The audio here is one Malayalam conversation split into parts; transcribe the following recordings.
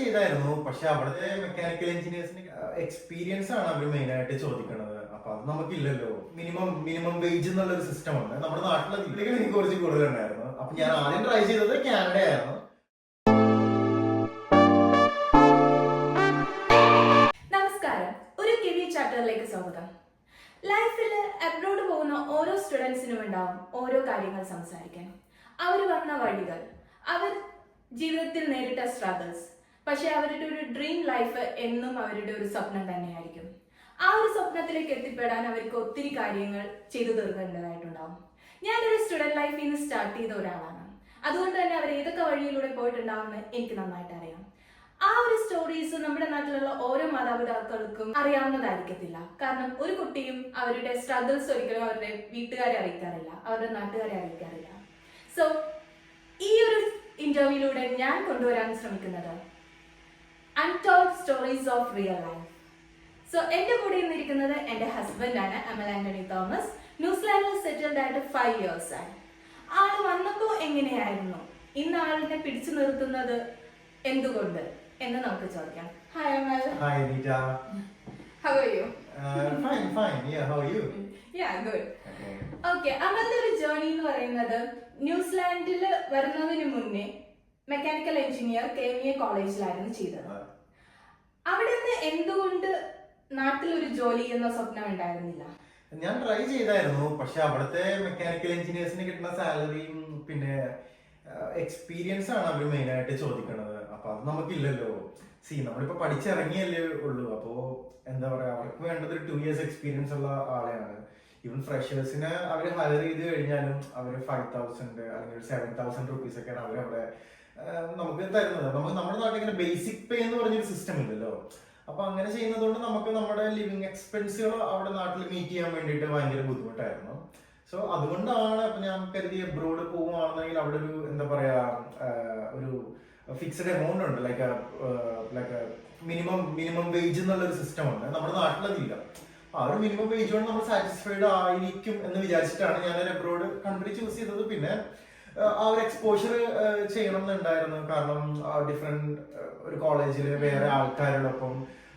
ചെയ്തായിരുന്നു. പക്ഷെ അവിടുത്തെ മെക്കാനിക്കൽ എഞ്ചിനീയേഴ്സിന് എക്സ്പീരിയൻസ് ആണ് അവർ മെയിൻ ആയിട്ട് ചോദിക്കുന്നത്. അപ്പൊ അത് നമുക്കില്ലല്ലോ. മിനിമം വേജ് എന്നുള്ള ഒരു സിസ്റ്റം ഉണ്ട് നമ്മുടെ നാട്ടിലെ. ഇതിലേക്ക് എനിക്ക് കുറച്ച് കൂടുതലുണ്ടായിരുന്നു. അപ്പൊ ഞാൻ ആദ്യം ട്രൈ ചെയ്തത് കാനഡ ആയിരുന്നു. നമസ്കാരം, ഒരു കിവി ചാപ്റ്ററിലേക്ക് സ്വാഗതം. ലൈഫിൽ അബ്രോഡ് പോകുന്ന ഓരോ സ്റ്റുഡൻസിനും ഉണ്ടാവും ഓരോ കാര്യങ്ങൾ സംസാരിക്കാൻ. അവർ വന്ന വഴികൾ, അവർ ജീവിതത്തിൽ നേരിട്ട സ്ട്രഗിൾസ്. പക്ഷെ അവരുടെ ഒരു ഡ്രീം ലൈഫ് എന്നും അവരുടെ ഒരു സ്വപ്നം തന്നെയായിരിക്കും. ആ ഒരു സ്വപ്നത്തിലേക്ക് എത്തിപ്പെടാൻ അവർക്ക് ഒത്തിരി കാര്യങ്ങൾ ചെയ്തു തീർക്കേണ്ടതായിട്ടുണ്ടാവും. ഞാനൊരു സ്റ്റുഡന്റ് ലൈഫിൽ നിന്ന് സ്റ്റാർട്ട് ചെയ്ത ഒരാളാണ്. അതുകൊണ്ട് തന്നെ അവർ ഏതൊക്കെ വഴിയിലൂടെ പോയിട്ടുണ്ടാവുമെന്ന് എനിക്ക് നന്നായിട്ട് അറിയാം. ആ ഒരു സ്റ്റോറീസ് നമ്മുടെ നാട്ടിലുള്ള ഓരോ മാതാപിതാക്കൾക്കും അറിയാവുന്നതായിരിക്കത്തില്ല. കാരണം ഒരു കുട്ടിയും അവരുടെ സ്ട്രഗിൾസ് ഒരിക്കലും അവരുടെ വീട്ടുകാരെ അറിയിക്കാറില്ല, അവരുടെ നാട്ടുകാരെ അറിയിക്കാറില്ല. സോ ഈ ഒരു ഇന്റർവ്യൂയിലൂടെ ഞാൻ കൊണ്ടുവരാൻ ശ്രമിക്കുന്നത് untold stories of real life. So എന്റെ കൂടെ ഇന്നിരിക്കുന്നത് എന്റെ ഹസ്ബൻഡാണ്, അമൽ ആന്റണി തോമസ്. ന്യൂസിലാൻഡിൽ സെറ്റിൽഡ് ആയിട്ട് 5 years ആയി. ആള് വന്നപ്പോ എങ്ങനെയായിരുന്നു, ഇന്ന് ആളിനെ പിടിച്ചു നിർത്തുന്നത് എന്തുകൊണ്ട് എന്ന് നമുക്ക് ചോദിക്കാം. Hi Amal. Hi Neeta. How are you? Fine. Yeah, how are you? Yeah, good. Okay. Okay, അമലിന്റെ ഒരു ജേർണി എന്ന് പറയുന്നത് ന്യൂസിലാൻഡിൽ വരുന്നതിന് മുന്നേ മെക്കാനിക്കൽ എഞ്ചിനീയർ KMA കോളേജിലായിരുന്നു ചെയ്തത്. അവിടെ നിന്ന് എന്തുകൊണ്ട് നാട്ടിലൊരു ജോലി എന്ന സ്വപ്നം ഉണ്ടായിരുന്നില്ല? ഞാൻ ട്രൈ ചെയ്തായിരുന്നു. പക്ഷെ അവിടുത്തെ മെക്കാനിക്കൽ എഞ്ചിനീയേഴ്സിന് കിട്ടുന്ന സാലറിയും പിന്നെ എക്സ്പീരിയൻസ് ആണ് അവർ മെയിൻ ആയിട്ട് ചോദിക്കുന്നത്. അപ്പൊ അത് നമുക്കില്ലല്ലോ. നമ്മളിപ്പോ പഠിച്ചിറങ്ങിയല്ലേ ഉള്ളൂ. അപ്പോ എന്താ പറയാ, അവർക്ക് വേണ്ടത് ഒരു 2 years എക്സ്പീരിയൻസ് ഉള്ള ആളെയാണ്. ഈവൻ ഫ്രഷേഴ്സിന് അവർ ഹയർ ചെയ്ത് കഴിഞ്ഞാലും അവർ 5,000 അല്ലെങ്കിൽ 7,000 rupees ഒക്കെയാണ് അവരവിടെ നമുക്ക് തരുന്നത്. നമുക്ക് നമ്മുടെ നാട്ടിൽ ഇങ്ങനെ ബേസിക് പേ എന്ന് പറഞ്ഞൊരു സിസ്റ്റം ഇല്ലല്ലോ. അപ്പൊ അങ്ങനെ ചെയ്യുന്നത് കൊണ്ട് നമുക്ക് നമ്മുടെ ലിവിങ് എക്സ്പെൻസുകൾ അവിടെ നാട്ടിൽ മീറ്റ് ചെയ്യാൻ വേണ്ടിയിട്ട് ഭയങ്കര ബുദ്ധിമുട്ടായിരുന്നു. സോ അതുകൊണ്ടാണ് അപ്പൊ ഞാൻ കരുതി അബ്രോഡ് പോവുകയാണെന്നുണ്ടെങ്കിൽ അവിടെ ഒരു എന്താ പറയാ ഒരു ഫിക്സഡ് എമൗണ്ട് ഉണ്ട്, ലൈക്ക് മിനിമം വേജ് എന്നുള്ള ഒരു സിസ്റ്റം ഉണ്ട് നമ്മുടെ നാട്ടിലതില്ല. ആ ഒരു മിനിമം വേജ് കൊണ്ട് നമ്മൾ സാറ്റിസ്ഫൈഡ് ആയിരിക്കും എന്ന് വിചാരിച്ചിട്ടാണ് ഞാൻ ഒരു അബ്രോഡ് കൺട്രി ചൂസ് ചെയ്തത്. പിന്നെ ആ ഒരു എക്സ്പോഷർ ചെയ്യണം എന്നുണ്ടായിരുന്നു. കാരണം ഡിഫറെന്റ് ഒരു കോളേജിൽ വേറെ ആൾക്കാരോടൊപ്പം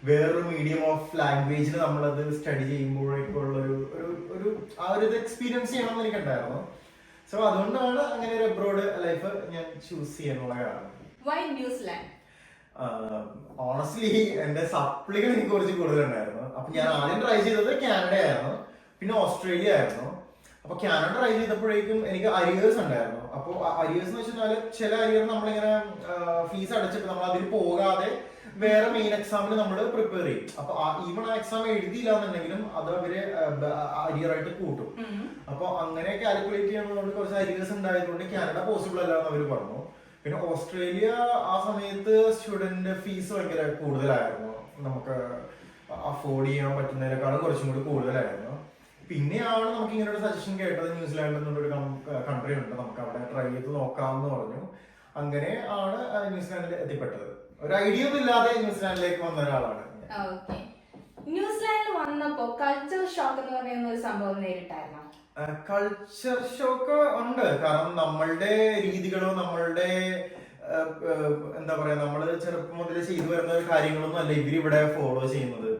വേറൊരു മീഡിയം ഓഫ് ലാംഗ്വേജിൽ നമ്മളത് സ്റ്റഡി ചെയ്യുമ്പോഴേക്കുള്ള ഒരു ആ ഒരു ഇത് എക്സ്പീരിയൻസ് ചെയ്യണം എന്ന് എനിക്കുണ്ടായിരുന്നു. സോ അതുകൊണ്ടാണ് അങ്ങനെ ഒരു അബ്രോഡ് ലൈഫ് ഞാൻ ചൂസ് ചെയ്യാനുള്ള കാരണം. Why New Zealand? ഓണസ്റ്റ്ലി എന്റെ സപ്ലികൾ എനിക്ക് കുറച്ച് കൂടുതലുണ്ടായിരുന്നു. അപ്പൊ ഞാൻ ആദ്യം ട്രൈ ചെയ്തത് കാനഡ ആയിരുന്നു, പിന്നെ ഓസ്ട്രേലിയ ആയിരുന്നു. അപ്പൊ കാനഡ ട്രൈ ചെയ്തപ്പോഴേക്കും എനിക്ക് അരിയേഴ്സ് ഉണ്ടായിരുന്നു. അപ്പൊ അരിയേഴ്സ് എന്ന് വെച്ചാൽ ചില അരിയർ നമ്മളിങ്ങനെ ഫീസ് അടച്ചിട്ട് നമ്മൾ അതിൽ പോകാതെ വേറെ മെയിൻ എക്സാമിന് നമ്മൾ പ്രിപ്പയർ ചെയ്യും. അപ്പൊ ഈവൺ ആ എക്സാം എഴുതിയില്ല എന്നുണ്ടെങ്കിലും അത് അവര് അരിയർ ആയിട്ട് കൂട്ടും. അപ്പൊ അങ്ങനെ കാൽക്കുലേറ്റ് ചെയ്യുന്നതുകൊണ്ട് കുറച്ച് അരിയേഴ്സ് ഉണ്ടായതുകൊണ്ട് കാനഡ പോസിബിൾ അല്ല എന്ന് അവർ പറഞ്ഞു. പിന്നെ ഓസ്ട്രേലിയ ആ സമയത്ത് സ്റ്റുഡന്റ് ഫീസ് ഭയങ്കര കൂടുതലായിരുന്നു, നമുക്ക് അഫോർഡ് ചെയ്യാൻ പറ്റുന്നതിനേക്കാളും കുറച്ചും കൂടി കൂടുതലായിരുന്നു. പിന്നെയാണ് നമുക്ക് ഇങ്ങനെ ഒരു സജഷൻ കേട്ടത്, ന്യൂസിലാൻഡ് എന്നുള്ളൊരു കൺട്രി ഉണ്ട്, നമുക്ക് അവിടെ ട്രൈ ചെയ്ത് നോക്കാമെന്ന് പറഞ്ഞു. അങ്ങനെ ആണ് ന്യൂസിലാൻഡിൽ എത്തിപ്പെട്ടത്. ഒരു ഐഡിയ ഒന്നും ഇല്ലാതെ ന്യൂസിലാൻഡിലേക്ക് വന്ന ഒരാളാണ്. ന്യൂസിലാൻഡിൽ വന്നപ്പോ കൾച്ചർ ഷോക്ക് എന്ന് പറയുന്ന ഒരു സംഭവം നേരിട്ടായിരുന്നു? കൾച്ചർ ഷോക്ക് ഉണ്ട്. കാരണം നമ്മളുടെ രീതികളോ നമ്മളുടെ എന്താ പറയാ, നമ്മള് ചെറുപ്പം മുതൽ ചെയ്തു വരുന്ന കാര്യങ്ങളൊന്നും അല്ല ഇവരിവിടെ ഫോളോ ചെയ്യുന്നത്.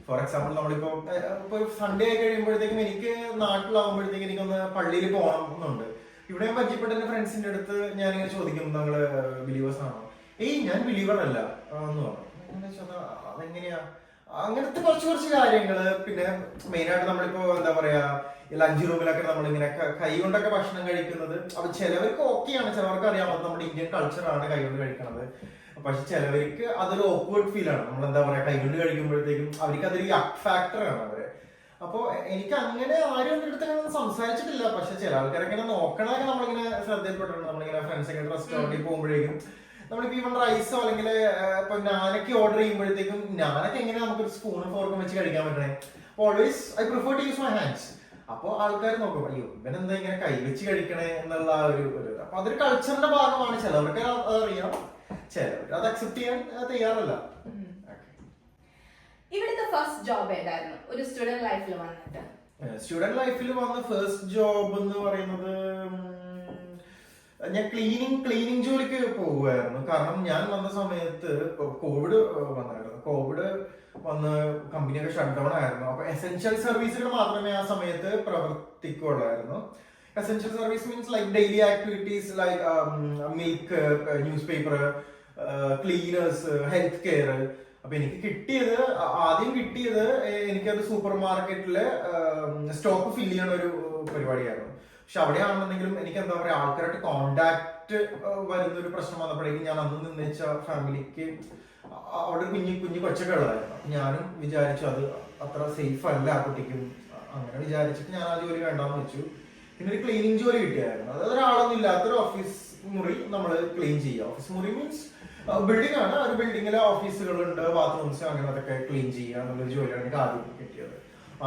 ഫോർ എക്സാമ്പിൾ നമ്മളിപ്പോ സൺഡേ ആയി കഴിയുമ്പോഴത്തേക്കും എനിക്ക് നാട്ടിലാവുമ്പോഴത്തേക്കും എനിക്കൊന്ന് പള്ളിയിൽ പോകണം എന്നുണ്ട്. ഇവിടെ ഞാൻ പരിചയപ്പെട്ട എന്റെ ഫ്രണ്ട്സിന്റെ അടുത്ത് ഞാനിങ്ങനെ ചോദിക്കും, നിങ്ങള് ബിലീവേഴ്സ് ആണോ? ഞാൻ ബിലീവർ അല്ല എന്ന് പറഞ്ഞു. അതെങ്ങനെയാ? അങ്ങനത്തെ കുറച്ച് കാര്യങ്ങള്. പിന്നെ മെയിൻ ആയിട്ട് നമ്മളിപ്പോ എന്താ പറയാ, ലഞ്ച് റൂമിലൊക്കെ നമ്മളിങ്ങനെ കൈ കൊണ്ടൊക്കെ ഭക്ഷണം കഴിക്കുന്നത് അപ്പൊ ചിലവർക്ക് ഓക്കെയാണ്, ചിലവർക്ക് അറിയാം അത് നമ്മുടെ ഇന്ത്യൻ കൾച്ചറാണ് കൈ കൊണ്ട് കഴിക്കുന്നത്. പക്ഷെ ചിലവർക്ക് അതൊരു ഓക്വേർഡ് ഫീൽ ആണ്. നമ്മൾ എന്താ പറയാ, കൈ കൊണ്ട് കഴിക്കുമ്പോഴത്തേക്കും അവർക്ക് അതൊരു യക് ഫാക്ടർ ആണ് അവര്. അപ്പൊ എനിക്ക് അങ്ങനെ ആരും ഒന്നും എടുത്ത് അങ്ങനെ സംസാരിച്ചിട്ടില്ല. പക്ഷെ ചില ആൾക്കാരൊക്കെ ഇങ്ങനെ നോക്കണതൊക്കെ നമ്മളിങ്ങനെ ശ്രദ്ധയിൽപ്പെട്ടിട്ടുണ്ട്. നമ്മളിങ്ങനെ ഫ്രണ്ട്സൊക്കെ റെസ്റ്റോറന്റിൽ പോകുമ്പോഴേക്കും നമ്മളിപ്പോ ഈവൻ റൈസോ അല്ലെങ്കിൽ ഇപ്പൊ നാനൊക്കെ ഓർഡർ ചെയ്യുമ്പോഴത്തേക്കും നാനൊക്കെ എങ്ങനെ നമുക്കൊരു സ്പൂണും ഫോർക്കും വെച്ച് കഴിക്കാൻ പറ്റണേ? Always I prefer to use my hands. അപ്പൊ ആൾക്കാർ നോക്കും, അയ്യോ ഇവനെന്താ ഇങ്ങനെ കൈവച്ച് കഴിക്കണേ എന്നുള്ള ഒരു അപ്പൊ അതൊരു കൾച്ചറിന്റെ ഭാഗമാണ്. ചിലവർക്ക് അതറിയാം, ചിലവർക്ക് അത് അക്സെപ്റ്റ് ചെയ്യാൻ തയ്യാറല്ല. ഇവിടുത്തെ ഫസ്റ്റ് ജോബ് ഏതായിരുന്നു ഒരു സ്റ്റുഡന്റ് ലൈഫിൽ വന്നിട്ട്? സ്റ്റുഡന്റ് ലൈഫിൽ വന്ന ഫസ്റ്റ് ജോബ് എന്ന് പറയുന്നത് ഞാൻ ക്ലീനിങ് ജോലിക്ക് പോകുമായിരുന്നു. കാരണം ഞാൻ വന്ന സമയത്ത് കോവിഡ് വന്നായിരുന്നു. കോവിഡ് വന്ന് കമ്പനിയൊക്കെ ഷട്ട് ഡൗൺ ആയിരുന്നു. അപ്പൊ എസെൻഷ്യൽ സർവീസുകൾ മാത്രമേ ആ സമയത്ത് പ്രവർത്തിക്കുള്ളായിരുന്നു. Essential service means like daily activities like milk, newspaper, cleaners, health care. അപ്പൊ എനിക്ക് കിട്ടിയത് ആദ്യം കിട്ടിയത് എനിക്കത് സൂപ്പർ മാർക്കറ്റില് സ്റ്റോക്ക് ഫില്ല് ചെയ്യണ ഒരു പരിപാടിയായിരുന്നു. പക്ഷെ അവിടെയാണെന്നുണ്ടെങ്കിലും എനിക്ക് എന്താ പറയാ ആൾക്കാരായിട്ട് കോണ്ടാക്ട് വരുന്ന ഒരു പ്രശ്നം വന്നപ്പോഴേക്കും ഞാൻ അന്ന് നിന്നേച്ച ഫാമിലിക്ക് അവിടെ കുഞ്ഞു കുഞ്ഞു കൊച്ചൊക്കെ ഉള്ളതായിരുന്നു. ഞാനും വിചാരിച്ചു അത് അത്ര സേഫ് അല്ല ആ കുട്ടിക്കും. അങ്ങനെ വിചാരിച്ചിട്ട് ഞാൻ ആ ജോലി വേണ്ടാന്ന് വെച്ചു. പിന്നെ ഒരു ക്ലീനിങ് ജോലി കിട്ടിയായിരുന്നു. അത് ഒരാളൊന്നും ഇല്ലാത്തൊരു ഓഫീസ് മുറി നമ്മൾ ക്ലീൻ ചെയ്യുക. ഓഫീസ് മുറി മീൻസ് ബിൽഡിംഗ് ആണ്. ഒരു ബിൽഡിങ്ങിലെ ഓഫീസുകളുണ്ട്, ബാത്റൂംസ്, അങ്ങനെ അതൊക്കെ ക്ലീൻ ചെയ്യുക എന്നുള്ളൊരു ജോലിയാണ് എനിക്ക് ആദ്യം കിട്ടിയത്.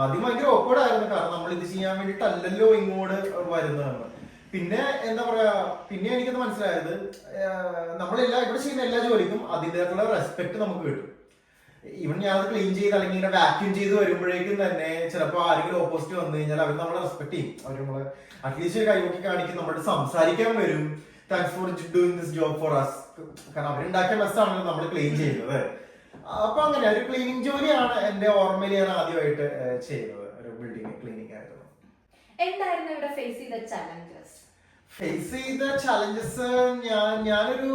ആദ്യം ഭയങ്കര ഓക്കേർഡ് ആയിരുന്നു. കാരണം നമ്മൾ ഇത് ചെയ്യാൻ വേണ്ടിയിട്ടല്ലല്ലോ ഇങ്ങോട്ട് വരുന്നതെന്ന്. പിന്നെ എന്താ പറയാ, പിന്നെ എനിക്കത് മനസ്സിലായത് നമ്മളെല്ലാം ഇവിടെ ചെയ്യുന്ന എല്ലാ ജോലിക്കും അതിൻ്റെതായിട്ടുള്ള റെസ്പെക്ട് നമുക്ക് കിട്ടും. ഈവൻ ഞാനത് ക്ലീൻ ചെയ്ത് അല്ലെങ്കിൽ ഇങ്ങനെ വാക്യൂം ചെയ്ത് വരുമ്പോഴേക്കും തന്നെ ചിലപ്പോൾ ആരെങ്കിലും ഓപ്പോസിറ്റ് വന്നു കഴിഞ്ഞാൽ അവർ നമ്മളെ റെസ്പെക്ട് ചെയ്യും. അവർ നമ്മളെ അറ്റ്ലീസ്റ്റ് ഒരു കൈവക്കി കാണിക്കും, നമ്മളോട് സംസാരിക്കാൻ വരും. Thanks for doing this job for us. കാരണം അവരുണ്ടാക്കിയ മെസ്സാണല്ലോ നമ്മൾ ക്ലീൻ ചെയ്യുന്നത്. അപ്പൊ അങ്ങനെ ഒരു ക്ലീനിങ് ജോലിയാണ് എന്റെ ഓർമ്മയിൽ ഞാൻ ആദ്യമായിട്ട് ചെയ്യുന്നത്. ഒരു ബിൽഡിംഗ് ക്ലീനിങ് ആയിരുന്നു. എന്തായിരുന്നു ഇവിടെ ഫേസ് ചെയ്ത ചാലഞ്ചസ്? ഫേസ് ചെയ്ത ചാലഞ്ചസ് ഞാനൊരു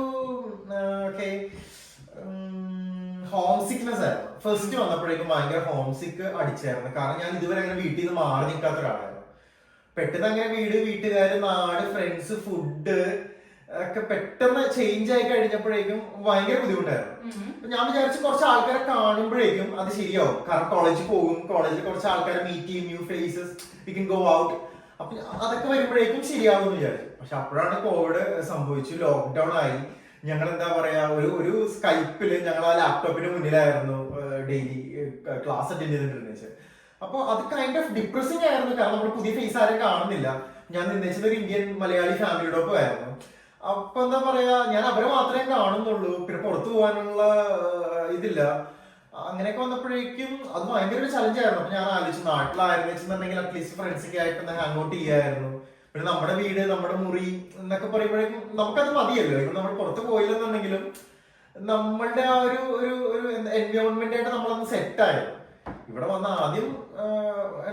ഹോം സിക്നെസ് ആയിരുന്നു. ഫസ്റ്റ് വന്നപ്പോഴേക്കും ഭയങ്കര ഹോം സിക്ക് അടിച്ചായിരുന്നു. കാരണം ഞാൻ ഇതുവരെ അങ്ങനെ വീട്ടിൽ നിന്ന് മാറി നിൽക്കാത്ത ഒരാളായിരുന്നു. പെട്ടെന്ന് അങ്ങനെ വീട്ടുകാര്, നാട്, ഫ്രണ്ട്സ്, ഫുഡ് ഒക്കെ പെട്ടെന്ന് ചേഞ്ച് ആയി കഴിഞ്ഞപ്പോഴേക്കും ഭയങ്കര ബുദ്ധിമുട്ടായിരുന്നു. ഞാൻ വിചാരിച്ചു കുറച്ച് ആൾക്കാരെ കാണുമ്പോഴേക്കും അത് ശരിയാവും. കാരണം കോളേജിൽ പോകും, കോളേജിൽ കുറച്ച് ആൾക്കാരെ മീറ്റ് ചെയ്യും, new faces, we can go out. അപ്പൊ അതൊക്കെ വരുമ്പോഴേക്കും ശരിയാവും എന്ന് വിചാരിച്ചു. പക്ഷെ അപ്പോഴാണ് കോവിഡ് സംഭവിച്ചു, ലോക്ക്ഡൌൺ ആയി. ഞങ്ങൾ എന്താ പറയാ ഒരു സ്കൈപ്പില് ഞങ്ങൾ ആ ലാപ്ടോപ്പിന് മുന്നിലായിരുന്നു ഡെയിലി ക്ലാസ് അറ്റൻഡ് ചെയ്തിട്ടുണ്ടെന്ന്. അപ്പൊ അത് കൈൻഡ് ഓഫ് ഡിപ്രസിംഗ് ആയിരുന്നു. കാരണം നമ്മൾ പുതിയ ഫേസ് ആരും കാണുന്നില്ല. ഞാൻ നിന്നേച്ചത് ഒരു ഇന്ത്യൻ മലയാളി ഫാമിലിയോടൊപ്പം ആയിരുന്നു. അപ്പൊ എന്താ പറയാ, ഞാൻ അവരെ മാത്രമേ കാണുന്നുള്ളൂ. പിന്നെ പുറത്തു പോകാനുള്ള ഇതില്ല. അങ്ങനെയൊക്കെ വന്നപ്പോഴേക്കും അത് ഭയങ്കര ഒരു ചലഞ്ച് ആയിരുന്നു. അപ്പൊ ഞാൻ ആലോചിച്ചു, നാട്ടിലായിരുന്നു വെച്ചിട്ടുണ്ടെങ്കിൽ അറ്റ്ലീസ്റ്റ് ഫ്രണ്ട്സ് ഒക്കെ ആയിട്ട് ഹാങ് ഔട്ട് ചെയ്യായിരുന്നു. പിന്നെ നമ്മുടെ വീട്, നമ്മുടെ മുറി എന്നൊക്കെ പറയുമ്പോഴേക്കും നമുക്കത് മതിയല്ലോ. ഇപ്പൊ നമ്മൾ പുറത്ത് പോയില്ലെന്നുണ്ടെങ്കിലും നമ്മളുടെ ആ ഒരു ഒരു എൻവയോൺമെന്റ് ആയിട്ട് നമ്മളൊന്ന് സെറ്റ് ആയിരുന്നു. ഇവിടെ വന്ന ആദ്യം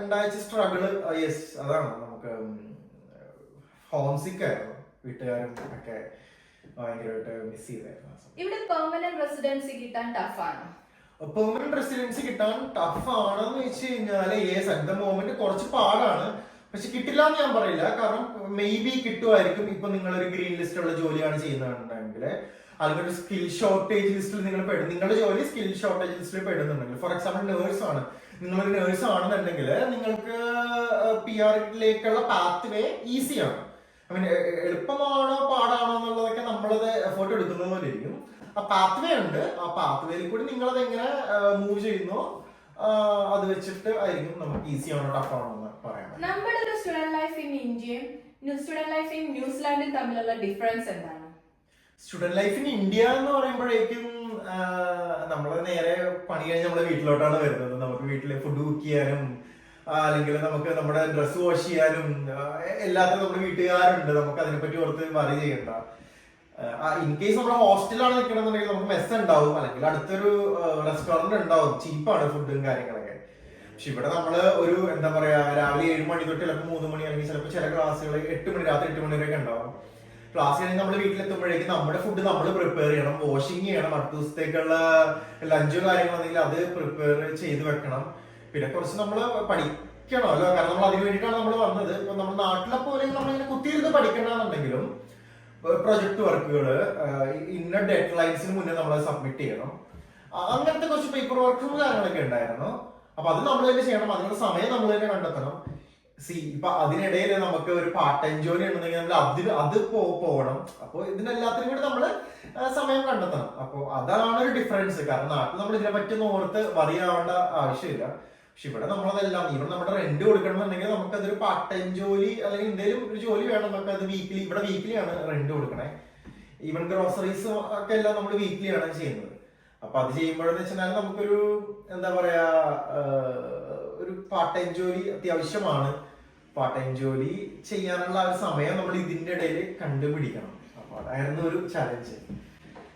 ഉണ്ടായ സ്ട്രഗിള് യെസ് അതാണ്, നമുക്ക് ഹോം സിക്ക് ആയിരുന്നു. വീട്ടുകാരും ഒക്കെ ഭയങ്കരമായിട്ട് മിസ് ചെയ്തായിരുന്നു. ഇവിടെ പെർമനന്റ് റെസിഡൻസി കിട്ടാൻ ടഫ് ആണ്. പെർമനന്റ് റെസിഡൻസി കിട്ടാൻ ടഫ് ആണെന്ന് വെച്ച് കഴിഞ്ഞാല് യെസ് അറ്റ് ദ മൊമെന്റ് കുറച്ച് പാടാണ്. പക്ഷെ കിട്ടില്ല എന്ന് ഞാൻ പറയില്ല. കാരണം മേ ബി കിട്ടുമായിരിക്കും. ഇപ്പൊ നിങ്ങളൊരു ഗ്രീൻ ലിസ്റ്റുള്ള ജോലിയാണ് ചെയ്യുന്നുണ്ടെങ്കിൽ, അല്ലെങ്കിൽ ഒരു സ്കിൽ ഷോർട്ടേജ് ലിസ്റ്റിൽ നിങ്ങൾ നിങ്ങളുടെ ജോലി സ്കിൽ ഷോർട്ടേജ് ലിസ്റ്റിൽ പെടുന്നുണ്ടെങ്കിൽ, ഫോർ എക്സാമ്പിൾ നേഴ്സ് ആണ്, നിങ്ങളൊരു നേഴ്സ് ആണെന്നുണ്ടെങ്കിൽ നിങ്ങൾക്ക് PR-ലേക്കുള്ള പാത്ത് വേ ഈസിയാണ്. ഐ മീൻ എളുപ്പമാണോ പാടാണോ എന്നുള്ളതൊക്കെ നമ്മളത് എഫേർട്ട് എടുക്കുന്നത് പോലെ ഇരിക്കും. ആ പാത്ത് വേ ഉണ്ട്. ആ പാത്ത് വേയിൽ കൂടി നിങ്ങളത് എങ്ങനെ മൂവ് ചെയ്യുന്നു അത് വെച്ചിട്ട് ആയിരിക്കും നമുക്ക് ഈസി ആണോ ടഫ് ആണോ എന്ന് പറയാം. നമ്മുടെ ഒരു സ്റ്റുഡന്റ് ലൈഫ് ഇൻ ഇന്ത്യയും സ്റ്റുഡന്റ് ലൈഫ് ഇൻ ന്യൂസിലാൻഡും തമ്മിലുള്ള ഡിഫറൻസ് എന്താണ്? സ്റ്റുഡന്റ് ലൈഫ് ഇൻ ഇന്ത്യ എന്ന് പറയുമ്പോഴേക്കും നമ്മൾ നേരെ പണി കഴിഞ്ഞ് നമ്മളെ വീട്ടിലോട്ടാണ് വരുന്നത്. നമുക്ക് വീട്ടിൽ ഫുഡ് കുക്ക് ചെയ്യാനും അല്ലെങ്കിൽ നമുക്ക് നമ്മുടെ ഡ്രസ്സ് വാഷ് ചെയ്യാനും എല്ലാത്തിനും നമ്മുടെ വീട്ടുകാരുണ്ട്. നമുക്ക് അതിനെപ്പറ്റി ഓർത്ത് വറി ചെയ്യണ്ട. ഇൻ കേസ് നമ്മുടെ ഹോസ്റ്റലാണ് നിൽക്കണമെന്നുണ്ടെങ്കിൽ നമുക്ക് മെസ്സ് ഉണ്ടാവും, അല്ലെങ്കിൽ അടുത്തൊരു റെസ്റ്റോറന്റ് ഉണ്ടാവും, ചീപ്പാണ് ഫുഡും കാര്യങ്ങളൊക്കെ. പക്ഷെ ഇവിടെ നമ്മള് ഒരു എന്താ പറയാ രാവിലെ 7 മണി തൊട്ട് ചിലപ്പോൾ 3 മണി അല്ലെങ്കിൽ ചിലപ്പോൾ ചില ക്ലാസ്സുകൾ 8 മണി രാത്രി 8 മണി വരെയൊക്കെ ഉണ്ടാവും. ക്ലാസ് കഴിഞ്ഞ് നമ്മൾ വീട്ടിലെത്തുമ്പോഴേക്കും നമ്മുടെ ഫുഡ് നമ്മൾ പ്രിപ്പയർ ചെയ്യണം, വാഷിങ് ചെയ്യണം, അടുത്ത ദിവസത്തേക്കുള്ള ലഞ്ചോ കാര്യങ്ങളാണെങ്കിൽ അത് പ്രിപ്പയർ ചെയ്ത് വെക്കണം. പിന്നെ കുറച്ച് നമ്മൾ പഠിക്കണമല്ലോ, കാരണം നമ്മൾ അതിന് വേണ്ടിയിട്ടാണ് നമ്മൾ വന്നത്. ഇപ്പൊ നമ്മുടെ നാട്ടിലെ പോലെ നമ്മളിങ്ങനെ കുത്തിയിരുന്ന് പഠിക്കണമെന്നുണ്ടെങ്കിലും പ്രൊജക്ട് വർക്കുകൾ ഇന്ന ഡെഡ് ലൈൻസിന് മുന്നേ നമ്മൾ സബ്മിറ്റ് ചെയ്യണം. അങ്ങനത്തെ കുറച്ച് പേപ്പർ വർക്കും കാര്യങ്ങളൊക്കെ ഉണ്ടായിരുന്നു. അപ്പൊ അത് നമ്മൾ തന്നെ ചെയ്യണം, അതിനുള്ള സമയം നമ്മൾ തന്നെ കണ്ടെത്തണം. ഇപ്പൊ അതിനിടയിൽ നമുക്ക് ഒരു പാർട്ട് ടൈം ജോലി ഉണ്ടെങ്കിൽ നമ്മൾ അത് പോകണം. അപ്പൊ ഇതിനെല്ലാത്തിനും കൂടി നമ്മൾ സമയം കണ്ടെത്തണം. അപ്പൊ അതാണ് ഒരു ഡിഫറൻസ്. കാരണം നാട്ടിൽ നമ്മൾ ഇതിനെ പറ്റി ഓർത്ത് വറിയാവേണ്ട ആവശ്യമില്ല. പക്ഷെ ഇവിടെ നമ്മളതെല്ലാം ഇവിടെ നമ്മുടെ റെന്റ് കൊടുക്കണമെന്നുണ്ടെങ്കിൽ നമുക്ക് അതൊരു പാർട്ട് ടൈം ജോലി അല്ലെങ്കിൽ എന്തെങ്കിലും ഒരു ജോലി വേണം. നമുക്ക് അത് വീക്ക്ലി, ഇവിടെ വീക്ക്ലി ആണ് റെന്റ് കൊടുക്കണേ. ഈവൻ ഗ്രോസറീസ് ഒക്കെ എല്ലാം നമ്മൾ വീക്ക്ലി ആണ് ചെയ്യുന്നത്. അപ്പൊ അത് ചെയ്യുമ്പോഴെന്ന് വെച്ചാൽ നമുക്കൊരു എന്താ പറയാ ഒരു പാർട്ട് ടൈം ജോലി അത്യാവശ്യമാണ്. പാർട്ട് ടൈം ജോലി ചെയ്യാനുള്ള ആ ഒരു സമയം നമ്മൾ ഇതിന്റെ ഇടയിൽ കണ്ടുപിടിക്കണം. അപ്പൊ അതായിരുന്നു ഒരു ചലഞ്ച്.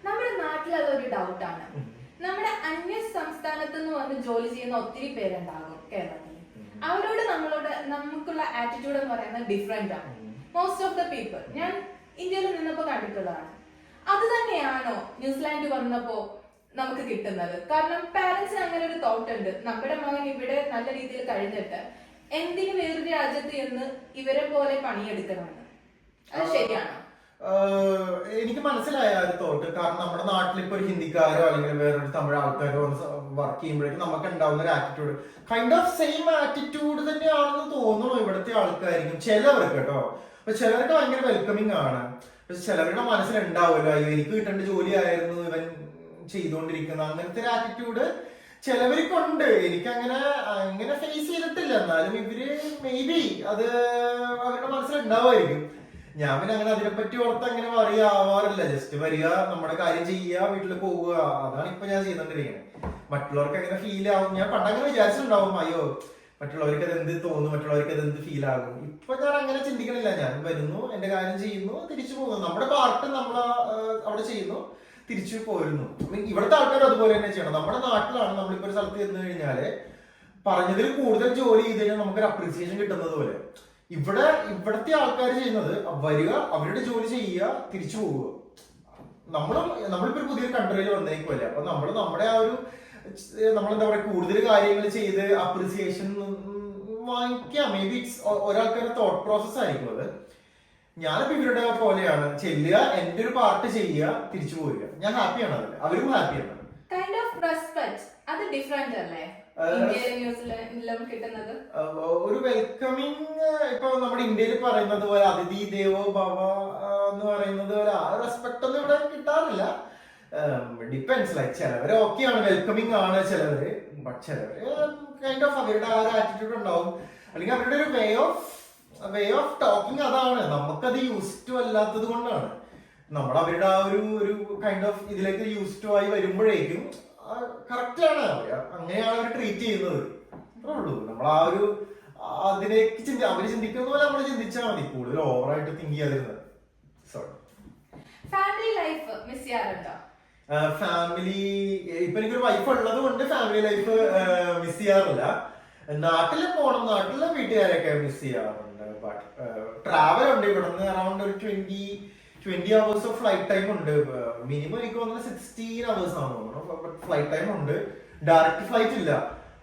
നമ്മുടെ നാട്ടിൽ അതൊരു ഡൗട്ടാണ്. നമ്മുടെ അന്യ സംസ്ഥാനത്ത് നിന്ന് വന്ന് ജോലി ചെയ്യുന്ന ഒത്തിരി പേരുണ്ടാകും കേരളത്തിൽ. അവരോട് നമുക്കുള്ള ആറ്റിറ്റ്യൂഡ് എന്ന് പറയുന്നത് ഡിഫറെന്റ് ആണ്. മോസ്റ്റ് ഓഫ് ദ പീപ്പിൾ ഞാൻ ഇന്ത്യയിൽ നിന്നപ്പോ കണ്ടിട്ടുള്ളതാണ്. അത് തന്നെയാണോ ന്യൂസിലാൻഡ് വന്നപ്പോ നമുക്ക് കിട്ടുന്നത്? കാരണം പാരന്റ്സിന് അങ്ങനെ ഒരു തോട്ട് ഉണ്ട്, നമ്മുടെ മകൻ ഇവിടെ നല്ല രീതിയിൽ കഴിഞ്ഞിട്ട് എന്തിന് വേറൊരു രാജ്യത്ത് എന്ന് ഇവരെ പോലെ പണിയെടുക്കണമെന്ന്. അത് ശരിയാണോ? എനിക്ക് മനസ്സിലായ ഒരു തോട്ട്. കാരണം നമ്മുടെ നാട്ടിൽ ഇപ്പൊ ഒരു ഹിന്ദിക്കാരോ അല്ലെങ്കിൽ വേറൊരു തമിഴ് ആൾക്കാരോ വർക്ക് ചെയ്യുമ്പോഴേക്കും നമുക്ക് ഉണ്ടാവുന്ന ഒരു attitude kind of same attitude തന്നെയാണെന്ന് തോന്നുന്നു ഇവിടുത്തെ ആൾക്കാർക്കും, ചിലവർക്ക് കേട്ടോ. അപ്പൊ ചിലർക്ക് ഭയങ്കര വെൽക്കമിങ് ആണ്. പക്ഷെ ചിലവരുടെ മനസ്സിലുണ്ടാവില്ല, അയ്യോ എനിക്ക് കിട്ടേണ്ട ജോലി ആയിരുന്നു ഇവൻ ചെയ്തുകൊണ്ടിരിക്കുന്ന, അങ്ങനത്തെ ഒരു ആറ്റിറ്റ്യൂഡ് ചിലവർക്കുണ്ട്. എനിക്ക് അങ്ങനെ ഫേസ് ചെയ്തിട്ടില്ല. എന്നാലും ഇവര് മേ ബി അത് അവരുടെ മനസ്സിലുണ്ടാവുമായിരിക്കും. ഞാൻ പിന്നെ അങ്ങനെ അതിനെപ്പറ്റി ഓർത്ത് അങ്ങനെ അറിയാവാറില്ല. ജസ്റ്റ് വരിക, നമ്മുടെ കാര്യം ചെയ്യുക, വീട്ടിൽ പോവുക, അതാണ് ഇപ്പൊ ഞാൻ ചെയ്തോണ്ടിരിക്കുന്നത്. മറ്റുള്ളവർക്ക് അങ്ങനെ ഫീൽ ആവും. ഞാൻ പണ്ടങ്ങനെ വിചാരിച്ചിട്ടുണ്ടാവും, അയ്യോ മറ്റുള്ളവർക്ക് അത് എന്ത് തോന്നും, മറ്റുള്ളവർക്ക് അത് എന്ത് ഫീൽ ആകും. ഇപ്പൊ ഞാൻ അങ്ങനെ ചിന്തിക്കണില്ല. ഞാൻ വരുന്നു, എന്റെ കാര്യം ചെയ്യുന്നു, തിരിച്ചു പോകുന്നു, നമ്മുടെ പാർട്ട് നമ്മൾ അവിടെ ചെയ്യുന്നു, തിരിച്ചു പോരുന്നു. ഇവിടുത്തെ ആൾക്കാർ അതുപോലെ തന്നെ ചെയ്യണം. നമ്മുടെ നാട്ടിലാണ് നമ്മളിപ്പോ ഒരു സ്ഥലത്ത് ചെന്ന് കഴിഞ്ഞാല് പറഞ്ഞതിൽ കൂടുതൽ ജോലി ചെയ്ത് കഴിഞ്ഞാൽ നമുക്കൊരു അപ്രീസിയേഷൻ കിട്ടുന്നത് പോലെ ഇവിടത്തെ ആൾക്കാർ ചെയ്യുന്നത് വരിക, അവരുടെ ജോലി ചെയ്യുക, തിരിച്ചു പോവുക. നമ്മളിപ്പോ ഒരു പുതിയൊരു കൺട്രിയിൽ വന്നേക്കുമല്ലേ. അപ്പൊ നമ്മുടെ ആ ഒരു നമ്മളെന്താ പറയാ കൂടുതൽ കാര്യങ്ങൾ ചെയ്ത് അപ്രീസിയേഷൻ വാങ്ങിക്കാം. മേ ബി ഒരാൾക്കാരുടെ തോട്ട് പ്രോസസ് ആയിരിക്കും അത്. ഞാനിപ്പോ ഇവരുടെ പോലെയാണ്, ചെല്ലുക, എന്റെ ഒരു പാർട്ട് ചെയ്യുക, തിരിച്ചു പോരുക. ഞാൻ ഹാപ്പിയാണ് അതിൽ, അവരും ഹാപ്പിയാണ്. കൈൻഡ് ഓഫ് റെസ്പെക്ട് അത് ഡിഫറെന്റ് അല്ലേ ന്യൂസിലാൻഡിലും കിട്ടുന്നത്? ഒരു വെൽക്കമിങ് ഇപ്പൊ നമ്മുടെ ഇന്ത്യയിൽ പറയുന്നത് പോലെ അതിഥി ദേവോ ഭവ എന്ന് പറയുന്നത് പോലെ ആ റെസ്പെക്ട് ഒന്നും ഇവിടെ കിട്ടാറില്ല. ഡിപ്പെൻസ്. ലൈക്ക് ചിലവര് ഓക്കെയാണ്, വെൽക്കമിങ് ആണ് ചിലവര്. ബട്ട് ചിലവര് കൈൻഡ് ഓഫ് അവരുടെ ആ ഒരു ആറ്റിറ്റ്യൂഡ് ഉണ്ടാവും, അല്ലെങ്കിൽ അവരുടെ ഒരു വേ ഓഫ് ടോക്കിംഗ് അതാണ്. നമുക്കത് യൂസ് ടു അല്ലാത്തത് കൊണ്ടാണ് നമ്മൾ അവരുടെ ആ ഒരു കൈൻഡ് ഓഫ് ഇതിലേക്ക് യൂസ് ടു ആയി വരുമ്പോഴേക്കും കറക്റ്റ് ആണ്, അങ്ങനെയാണ് അവർ ട്രീറ്റ് ചെയ്യുന്നത്. അത്രേ ഉള്ളൂ. നമ്മൾ ആ ഒരു അതിലേക്ക് അവര് ചിന്തിക്കുന്ന പോലെ നമ്മൾ ചിന്തിച്ചാൽ മതി. കൂടുതൽ ഓവറായിട്ട് തിങ്ക് ചെയ്യാതിരുന്നത്. സോറി. ഫാമിലി ലൈഫ് മിസ് ചെയ്യാറുണ്ടോ? ഫാമിലി ഇപ്പൊ എനിക്കൊരു വൈഫ് ഉള്ളത് കൊണ്ട് ഫാമിലി ലൈഫ് മിസ് ചെയ്യാറില്ല. നാട്ടില് പോണം, നാട്ടിലെ വീട്ടുകാരെയൊക്കെ മിസ് ചെയ്യാറുണ്ട്. ബട്ട് ട്രാവൽ ഉണ്ട്. ഇവിടുന്ന് അറൌണ്ട് ഒരു 20 hours ഓഫ് ഫ്ലൈറ്റ് ടൈം ഉണ്ട്. മിനിമം എനിക്ക് തോന്നുന്നത് 16 hours ആണ് തോന്നുന്നു. ഫ്ലൈറ്റ് ടൈം ഉണ്ട്. ഡയറക്റ്റ് ഫ്ലൈറ്റ് ഇല്ല.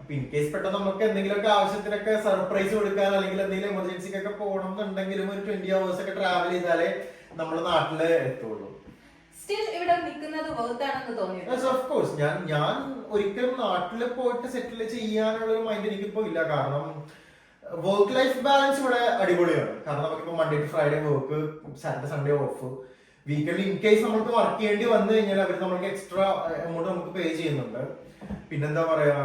അപ്പൊ ഇൻ കേസ് പെട്ടെന്ന് നമുക്ക് എന്തെങ്കിലുമൊക്കെ ആവശ്യത്തിനൊക്കെ സർപ്രൈസ് കൊടുക്കാൻ അല്ലെങ്കിൽ എന്തെങ്കിലും എമർജൻസിക്കൊക്കെ പോകണം എന്നുണ്ടെങ്കിലും ഒരു 20 hours ഒക്കെ ട്രാവൽ ചെയ്താലേ നമ്മുടെ നാട്ടില് എത്തുള്ളൂ. സ്റ്റിൽ ഇവിടെ നിൽക്കുന്നത് വർത്താണെന്ന് തോന്നിയത്? Of course. ഞാൻ ഒരിക്കലും നാട്ടിൽ പോയിട്ട് സെറ്റിൽ ചെയ്യാനുള്ള ഒരു മൈൻഡ് എനിക്കിപ്പോ ഇല്ല. കാരണം വർക്ക് ലൈഫ് ബാലൻസ് ഇവിടെ അടിപൊളിയാണ്. കാരണം നമുക്കിപ്പോ Monday to Friday work, Saturday Sunday off. Weekend in case നമുക്ക് വർക്ക് ചെയ്യേണ്ടി വന്നു കഴിഞ്ഞാൽ അവർ നമുക്ക് എക്സ്ട്രാ എമൗണ്ട് നമുക്ക് പേ ചെയ്യുന്നുണ്ട്. പിന്നെന്താ പറയാ,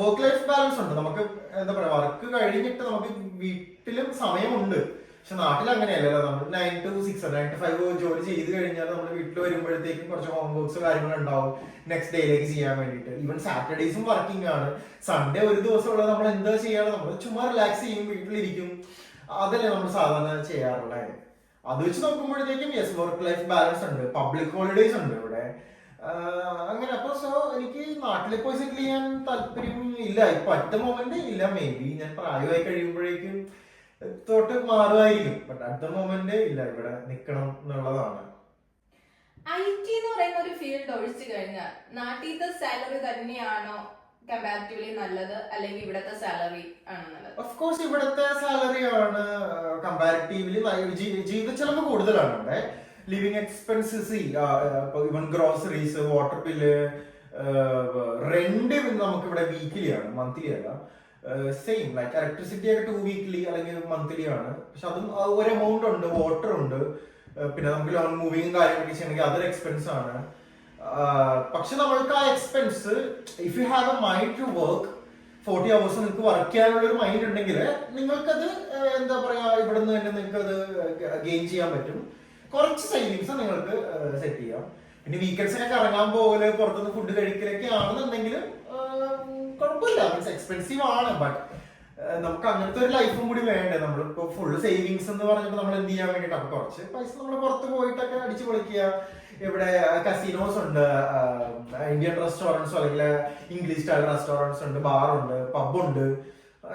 വർക്ക് ലൈഫ് ബാലൻസ് ഉണ്ട്. നമുക്ക് എന്താ പറയാ വർക്ക് കഴിഞ്ഞിട്ട് നമുക്ക് വീട്ടിലും സമയമുണ്ട്. പക്ഷെ നാട്ടിൽ അങ്ങനെയല്ലല്ലോ. നമ്മൾ 9 to 6 9 to 5 ജോലി ചെയ്ത് കഴിഞ്ഞാൽ നമ്മൾ വീട്ടിൽ വരുമ്പോഴത്തേക്കും കുറച്ച് ഹോം വർക്ക്സ് കാര്യങ്ങൾ ഉണ്ടാവും നെക്സ്റ്റ് ഡേയിലേക്ക് ചെയ്യാൻ വേണ്ടിയിട്ട്. ഈവൻ സാറ്റർഡേസും വർക്കിംഗ് ആണ്. സൺഡേ ഒരു ദിവസമുള്ളത് നമ്മൾ എന്താ ചെയ്യാറ്, നമ്മൾ ചുമ്മാ റിലാക്സ് ചെയ്യും, വീട്ടിലിരിക്കും. അതല്ലേ നമ്മൾ സാധാരണ ചെയ്യാറുള്ളത്. അത് വെച്ച് നോക്കുമ്പോഴത്തേക്കും യെസ്, വർക്ക് ലൈഫ് ബാലൻസ് ഉണ്ട്. പബ്ലിക് ഹോളിഡേസ് ഉണ്ട് ഇവിടെ. അങ്ങനെ. അപ്പൊ സോ എനിക്ക് നാട്ടിൽ പോയി സെറ്റിൽ ചെയ്യാൻ താല്പര്യം ഇല്ല ഇപ്പൊ അറ്റ് മൊമെന്റ് ഇല്ല. മേ ബി ഞാൻ പ്രായമായി കഴിയുമ്പോഴേക്കും തോട്ട് മാറുമായിരിക്കും. ബട്ട് അറ്റ് മൊമെന്റ് ഇല്ല, ഇവിടെ നിക്കണം എന്നുള്ളതാണ്. IT എന്ന് പറയുന്ന ഒരു ഫീൽഡ് ഒഴിച്ചു കഴിഞ്ഞാൽ നാട്ടിലത്തെ സാലറി തന്നെയാണോ കമ്പാരിറ്റീവ്ലി നല്ലത്, അല്ലെങ്കിൽ ഇവിടത്തെ സാലറി ആണോ നല്ലത്? ഓഫ് കോഴ്സ് ഇവിടത്തെ സാലറി ആണ് കമ്പാരിറ്റീവ്ലി. ജീവിത ചെലവ് കൂടുതലാണ് ഇവിടെ. ലിവിങ് എക്സ്പെൻസസ്, ഇവൻ ഗ്രോസറീസ്, വാട്ടർ ബില്ല്, റെന്റ് നമുക്ക് ഇവിടെ വീക്കിലി ആണ്, മന്ത്ലി അല്ല. സെയിം ലൈക്ക് ഇലക്ട്രിസിറ്റി ഒക്കെ 2 വീക്ക്ലി അല്ലെങ്കിൽ മന്ത്ലി ആണ്. പക്ഷെ അതും ഒരു എമൗണ്ട് ഉണ്ട്. വാട്ടർ ഉണ്ട്. പിന്നെ നമുക്ക് ലോൺ മൂവിങ് കാര്യങ്ങളൊക്കെ ചെയ്യണമെങ്കിൽ അതൊരു എക്സ്പെൻസ് ആണ്. പക്ഷെ നമ്മൾക്ക് ആ expense if you have a mind to work 40 hours നിങ്ങൾക്ക് വർക്ക് ചെയ്യാനുള്ള ഒരു മൈൻഡ് ഉണ്ടെങ്കിൽ നിങ്ങൾക്കത് എന്താ പറയാ ഇവിടെ നിന്ന് തന്നെ നിങ്ങൾക്ക് അത് ഗെയിൻ ചെയ്യാൻ പറ്റും. കുറച്ച് സേവിങ്സ് നിങ്ങൾക്ക് സെറ്റ് ചെയ്യാം. പിന്നെ വീക്കെൻഡ്സിനൊക്കെ ഇറങ്ങാൻ പോലെ പുറത്തുനിന്ന് ഫുഡ് കഴിക്കലൊക്കെ ആണെന്നുണ്ടെങ്കിൽ കുഴപ്പമില്ല. മീൻസ് എക്സ്പെൻസീവ് ആണ്. ബട്ട് നമുക്ക് അങ്ങനത്തെ ഒരു ലൈഫും കൂടി വേണ്ടേ. നമ്മളിപ്പോ ഫുൾ സേവിങ്സ് എന്ന് പറഞ്ഞിട്ട് നമ്മൾ എന്ത് ചെയ്യാൻ വേണ്ടിട്ട്, അപ്പൊ കുറച്ച് പൈസ നമ്മൾ പുറത്ത് പോയിട്ടൊക്കെ അടിച്ചു പൊളിക്കുക. ഇവിടെ കസിനോസ് ഉണ്ട്, ഇന്ത്യൻ റെസ്റ്റോറൻറ്റ്സോ അല്ലെങ്കിൽ ഇംഗ്ലീഷ് സ്റ്റൈൽ റെസ്റ്റോറൻറ്റ്സ് ഉണ്ട്, ബാറുണ്ട്, പബ്ബുണ്ട്.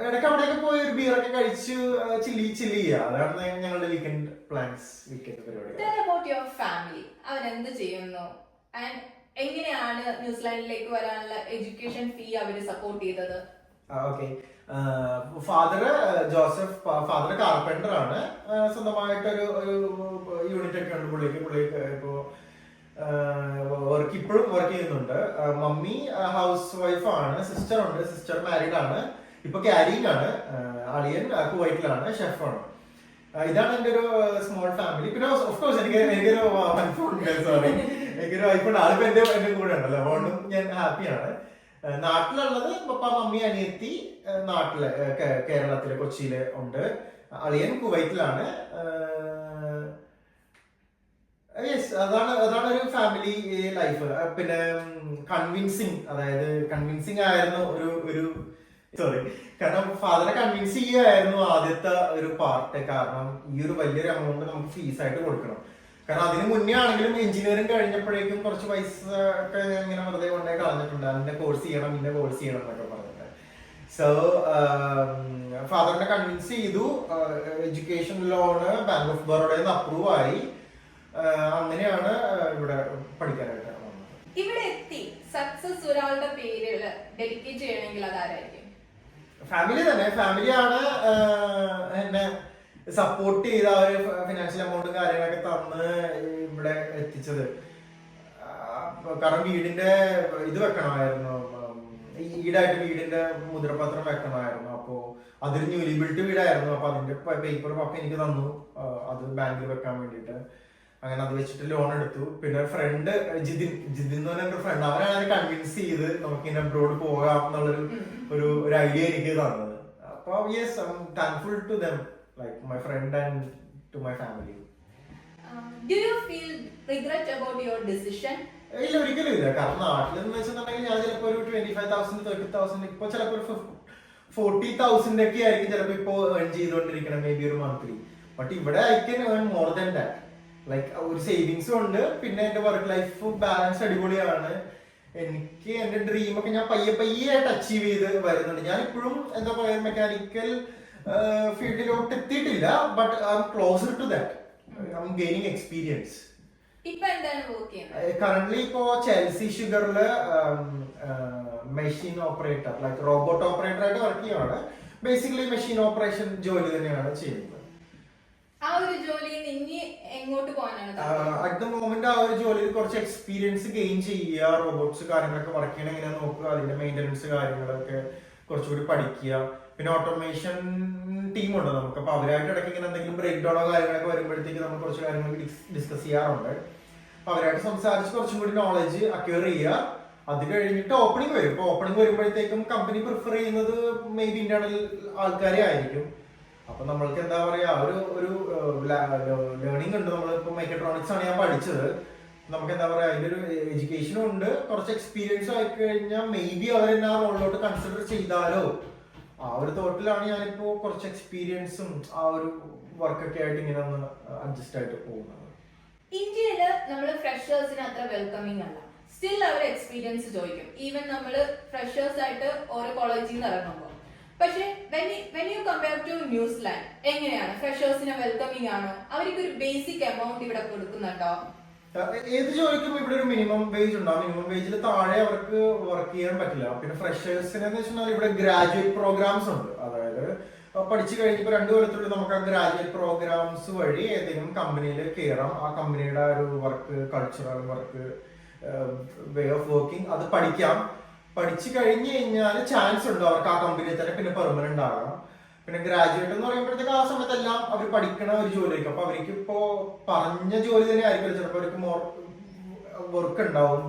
ഇടയ്ക്ക് അവിടെയൊക്കെ പോയി ഒരു ബിയറൊക്കെ കഴിച്ച് ചില്ലി ചെയ്യുക. അതാണ് ഞങ്ങളുടെ വീക്കെൻഡ് പ്ലാൻസ്, വീക്കെൻഡ് പരിപാടി. ഫാമിലി അവരെന്ത് ചെയ്യുന്നു ആൻഡ് എങ്ങനെയാണ് ന്യൂസിലാൻഡിലേക്ക് വരാനുള്ള എഡ്യൂക്കേഷൻ ഫീ അവര് സപ്പോർട്ട് ചെയ്തത്? Okay, father Joseph, father carpenter ആണ്. സ്വന്തമായിട്ടൊരു യൂണിറ്റ് ഒക്കെ ഉണ്ട് പുള്ളിക്ക്. ഇപ്പോ ഇപ്പോഴും വർക്ക് ചെയ്യുന്നുണ്ട്. മമ്മി ഹൗസ് വൈഫ് ആണ്. സിസ്റ്റർ ഉണ്ട്, സിസ്റ്റർ മാരീഡ് ആണ്, ഇപ്പൊ ക്യാരിങ് ആണ്. അളിയൻ കുവൈറ്റിലാണ്, ഷെഫാണ്. ഇതാണ് എന്റെ ഒരു സ്മോൾ ഫാമിലി. പിന്നെ ഓഫ്കോഴ്സ് എനിക്കൊരു വൈഫുണ്ട്. സോറി, എനിക്കൊരു വൈഫുണ്ട്. ആളിപ്പോ എന്റെ കൂടെ ഉണ്ടല്ലോ, അതുകൊണ്ടും ഞാൻ ഹാപ്പിയാണ്. നാട്ടിലുള്ളത് പപ്പ, മമ്മി, അനിയത്തി നാട്ടില് കേരളത്തിലെ കൊച്ചിയില് ഉണ്ട്. അളിയൻ കുവൈറ്റിലാണ്. യെസ്, അതാണ് ഒരു ഫാമിലി ലൈഫ്. പിന്നെ കൺവിൻസിങ് ആയിരുന്നു ഒരു സോറി, കാരണം ഫാദറെ കൺവിൻസ് ചെയ്യുകയായിരുന്നു ആദ്യത്തെ ഒരു പാർട്ട്. കാരണം ഈ ഒരു വലിയൊരു എമൗണ്ട് നമുക്ക് ഫീസായിട്ട് കൊടുക്കണം. കാരണം അതിന് മുന്നേ ആണെങ്കിലും എഞ്ചിനീയറിംഗ് കഴിഞ്ഞപ്പോഴേക്കും കുറച്ച് പൈസ ഒക്കെ ഇങ്ങനെ വെറുതെ കൊണ്ടേ കളഞ്ഞിട്ടുണ്ട്. അതിന്റെ കോഴ്സ് ചെയ്യണം എന്നൊക്കെ പറഞ്ഞിട്ട്. സോ ഫാദറിനെ കൺവിൻസ് ചെയ്തു. എഡ്യൂക്കേഷൻ ലോണ് ബാങ്ക് ഓഫ് ബറോഡയിൽ നിന്ന് അപ്രൂവ് ആയി. അങ്ങനെയാണ് ഇവിടെ പഠിക്കാനായിട്ട് വന്നത്. ഇവിടെ എത്തി സക്സസ് ഒരാളുടെ പേരിൽ ഡെഡിക്കേറ്റ് ചെയ്യണമെങ്കിൽ അതാരായിരിക്കും? ഫാമിലി തന്നെ. ഫാമിലിയാണ് എന്നെ സപ്പോർട്ട് ചെയ്ത ഒരു ഫിനാൻഷ്യൽ എമൗണ്ടും കാര്യങ്ങളൊക്കെ തന്ന് ഇവിടെ എത്തിച്ചത്. കാരണം വീടിന്റെ ഇത് വെക്കണമായിരുന്നു, ഈടായിട്ട് വീടിന്റെ മുദ്രപത്രം വെക്കണമായിരുന്നു. അപ്പോ അതൊരു ന്യൂലി ബിൽറ്റ് വീടായിരുന്നു. അപ്പൊ അതിന്റെ പേപ്പർ പപ്പ എനിക്ക് തന്നു, അത് ബാങ്കിൽ വെക്കാൻ വേണ്ടിയിട്ട്. അങ്ങനെ അത് വെച്ചിട്ട് ലോൺ എടുത്തു. പിന്നെ ഫ്രണ്ട് ജിതിൻ എന്ന് പറഞ്ഞ എന്റെ ഫ്രണ്ട്, അവരാണ് എന്നെ കൺവിൻസ് ചെയ്ത് നമുക്ക് ഇങ്ങനെ അബ്രോഡ് പോകാം എന്നുള്ളൊരു ഒരു ഐഡിയ എനിക്ക് തന്നത്. അപ്പൊ yes, I am thankful to them, like my friend and to my family. Do you feel regret about your decision? ഇല്ല, ഒരിക്കലും ഇല്ല. കാരണം നാട്ടിലെന്ന് വെച്ചിട്ടുണ്ടെങ്കിൽ ഞാൻ ചിലപ്പോ ഒരു 25,000 30,000, ഇപ്പൊ ചിലപ്പോ ഒരു 40,000 ഒക്കെ ആയിരിക്കും ചിലപ്പോ ഇപ്പൊ ഏൺ ചെയ്തുകൊണ്ടിരിക്കണം, മേ ബി ഒരു മന്ത്ലി. ബട്ട് ഇവിടെ I can earn more than that. Like ഒരു സേവിങ്സും ഉണ്ട്, പിന്നെ എന്റെ വർക്ക് ലൈഫ് ബാലൻസ് അടിപൊളിയാണ്. എനിക്ക് എന്റെ ഡ്രീം ഒക്കെ ഞാൻ പയ്യെ ആയിട്ട് അച്ചീവ് ചെയ്ത് വരുന്നുണ്ട്. ഞാൻ ഇപ്പോഴും എന്താ പറയുക, മെക്കാനിക്കൽ ഫീൽഡിലോട്ട് എത്തിയിട്ടില്ല. But I am closer to that. I am gaining experience. Currently ഇപ്പോ ചെൽസി ഷുഗറില് machine operator, like robot operator ആയിട്ട് വർക്ക് ചെയ്യുകയാണ്. ബേസിക്കലി മെഷീൻ ഓപ്പറേഷൻ ജോലി തന്നെയാണ് ചെയ്യുന്നത്. അറ്റ് ദ മൊമെന്റ് ആ ഒരു ജോലിയിൽ കുറച്ച് എക്സ്പീരിയൻസ് ഗെയിൻ ചെയ്യുക, റോബോട്ട്സ് കാര്യങ്ങളൊക്കെ വർക്ക് ചെയ്യണം എങ്ങനെ നോക്കുക, അതിന്റെ മെയിൻ്റനൻസ് കാര്യങ്ങളൊക്കെ കുറച്ചുകൂടി പഠിക്കുക. പിന്നെ ഓട്ടോമേഷൻ ടീമുണ്ട് നമുക്ക്. അപ്പൊ അവരായിട്ട് ഇടയ്ക്ക് ഇങ്ങനെ എന്തെങ്കിലും ബ്രേക്ക് ഡൗണോ കാര്യങ്ങളൊക്കെ വരുമ്പോഴത്തേക്ക് നമ്മൾ കുറച്ച് കാര്യങ്ങൾ ഡിസ്കസ് ചെയ്യാറുണ്ട്. അപ്പൊ അവരായിട്ട് സംസാരിച്ച് കുറച്ചും കൂടി നോളജ് അക്വയർ ചെയ്യുക. അത് കഴിഞ്ഞിട്ട് ഓപ്പണിംഗ് വരും. ഇപ്പൊ ഓപ്പണിംഗ് വരുമ്പോഴത്തേക്കും കമ്പനി പ്രിഫർ ചെയ്യുന്നത് മേ ബി ഇന്റേണൽ ആൾക്കാരെ ആയിരിക്കും. അപ്പൊ നമ്മൾക്ക് എന്താ പറയാ, ഒരു ലേണിംഗ് ഉണ്ട്. നമ്മളിപ്പോ മെക്കട്രോണിക്സ് ആണ് ഞാൻ പഠിച്ചത്. നമുക്ക് എന്താ പറയാ, അതിന്റെ ഒരു എഡ്യൂക്കേഷനും ഉണ്ട്, കുറച്ച് എക്സ്പീരിയൻസും ആയി കഴിഞ്ഞാൽ മേ ബി അവരെന്നെ ആ റോളിലോട്ട് കൺസിഡർ ചെയ്താലോ ആ ഒരു തോട്ടിലാണ് ഞാനിപ്പോ കുറച്ച് എക്സ്പീരിയൻസും ആ ഒരു വർക്കൊക്കെ ആയിട്ട് ഇങ്ങനെ ഒന്ന് അഡ്ജസ്റ്റ് ആയിട്ട് പോകുന്നത്. ഇന്ത്യയില് നമ്മള് ഫ്രഷേഴ്സിന് അത്ര വെൽക്കമിങ് അല്ല. സ്റ്റിൽ അവർ എക്സ്പീരിയൻസ് ചോദിക്കും, ഈവൻ നമ്മള് ഫ്രഷേഴ്സ് ആയിട്ട് ഓരോ കോളേജിൽ നിന്ന് ഇറങ്ങുമ്പോൾ. പക്ഷെ when you compare to New Zealand, എങ്ങനെയാണ് ഫ്രഷേഴ്സിനെ വെൽക്കമിങ് ആണ്? അവർക്ക് ഒരു ബേസിക് എമൗണ്ട് ഇവിടെ കൊടുക്കുന്നുണ്ടോ? ഏത് ജോലിക്കും ഇവിടെ ഒരു മിനിമം വേജ് ഉണ്ടാവും. മിനിമം വേജിൽ താഴെ അവർക്ക് വർക്ക് ചെയ്യാൻ പറ്റില്ല. പിന്നെ ഫ്രഷേഴ്സിനെ വെച്ചാൽ ഇവിടെ ഗ്രാജുവേറ്റ് പ്രോഗ്രാംസ് ഉണ്ട്. അതായത് പഠിച്ചു കഴിഞ്ഞപ്പോൾ 2 കൊല്ലത്തിനുള്ളിൽ നമുക്ക് ആ ഗ്രാജുവേറ്റ് പ്രോഗ്രാംസ് വഴി ഏതെങ്കിലും കമ്പനിയിൽ കയറാം. ആ കമ്പനിയുടെ ഒരു work, cultural work, way of working അത് പഠിക്കാം. പഠിച്ചു കഴിഞ്ഞു കഴിഞ്ഞാൽ ചാൻസ് ഉണ്ട് അവർക്ക് ആ കമ്പനിയിൽ തന്നെ പിന്നെ പെർമനന്റ് ആകാം. പിന്നെ ഗ്രാജുവേറ്റ് എന്ന് പറയുമ്പോഴത്തേക്ക് ആ സമയത്തെല്ലാം അവർ പഠിക്കണ ഒരു ജോലിയായിരിക്കും. അപ്പൊ അവർക്ക് ഇപ്പോ പറഞ്ഞ ജോലി തന്നെ ആയിരിക്കും, ചിലപ്പോൾ അവർക്ക് മോർ വർക്ക് ഉണ്ടാവും.